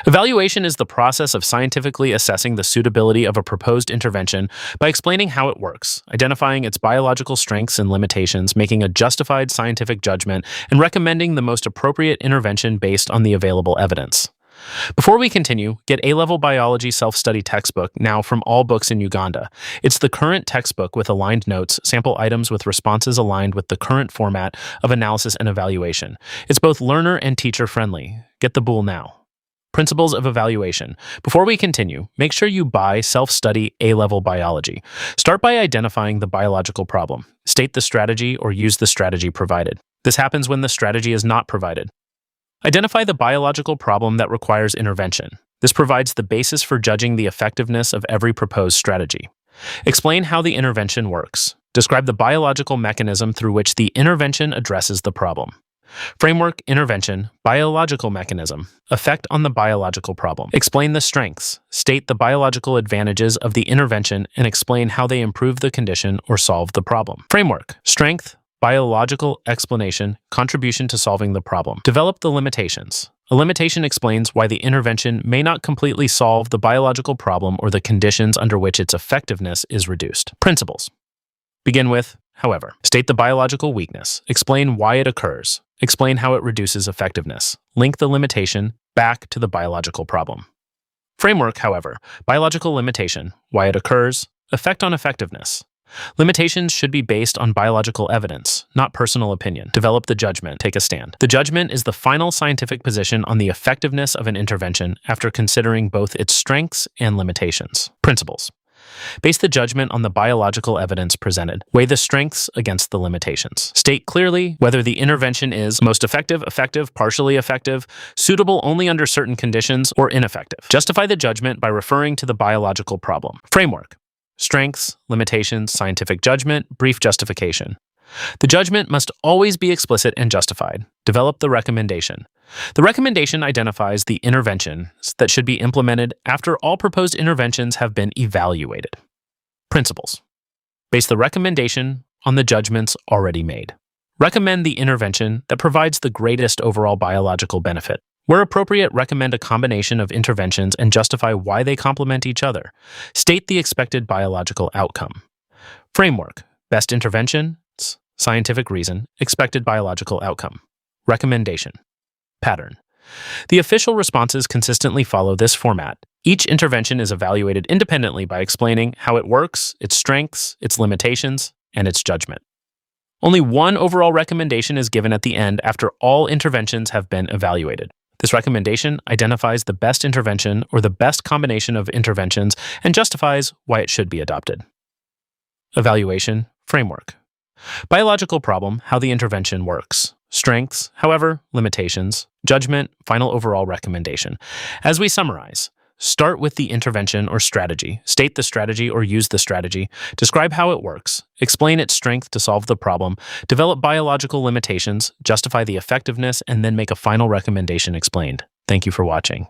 Evaluation is the process of scientifically assessing the suitability of a proposed intervention by explaining how it works, identifying its biological strengths and limitations, making a justified scientific judgment, and recommending the most appropriate intervention based on the available evidence. Before we continue, get A-Level Biology Self-Study Textbook now from All Books in Uganda. It's the current textbook with aligned notes, sample items with responses aligned with the current format of analysis and evaluation. It's both learner and teacher-friendly. Get the bool now. Principles of evaluation. Before we continue, make sure you buy Self-Study A-Level Biology. Start by identifying the biological problem. State the strategy or use the strategy provided. This happens when the strategy is not provided. Identify the biological problem that requires intervention. This provides the basis for judging the effectiveness of every proposed strategy. Explain how the intervention works. Describe the biological mechanism through which the intervention addresses the problem. Framework, intervention, biological mechanism, effect on the biological problem. Explain the strengths. State the biological advantages of the intervention and explain how they improve the condition or solve the problem. Framework, strength, biological explanation, contribution to solving the problem. Develop the limitations. A limitation explains why the intervention may not completely solve the biological problem or the conditions under which its effectiveness is reduced. Principles. Begin with, however. State the biological weakness. Explain why it occurs. Explain how it reduces effectiveness. Link the limitation back to the biological problem. Framework, however. Biological limitation. Why it occurs. Effect on effectiveness. Limitations should be based on biological evidence, not personal opinion. Develop the judgment. Take a stand. The judgment is the final scientific position on the effectiveness of an intervention after considering both its strengths and limitations. Principles. Base the judgment on the biological evidence presented. Weigh the strengths against the limitations. State clearly whether the intervention is most effective, partially effective, suitable only under certain conditions, or ineffective. Justify the judgment by referring to the biological problem. Framework. Strengths, limitations, scientific judgment, brief justification. The judgment must always be explicit and justified. Develop the recommendation. The recommendation identifies the interventions that should be implemented after all proposed interventions have been evaluated. Principles. Base the recommendation on the judgments already made. Recommend the intervention that provides the greatest overall biological benefit. Where appropriate, recommend a combination of interventions and justify why they complement each other. State the expected biological outcome. Framework. Best interventions, scientific reason, expected biological outcome. Recommendation. Pattern. The official responses consistently follow this format. Each intervention is evaluated independently by explaining how it works, its strengths, its limitations, and its judgment. Only one overall recommendation is given at the end after all interventions have been evaluated. This recommendation identifies the best intervention or the best combination of interventions and justifies why it should be adopted. Evaluation framework. Biological problem, how the intervention works. Strengths, however, limitations. Judgment, final overall recommendation. As we summarize, start with the intervention or strategy. State the strategy or use the strategy. Describe how it works. Explain its strength to solve the problem. Develop biological limitations. Justify the effectiveness, and then make a final recommendation explained. Thank you for watching.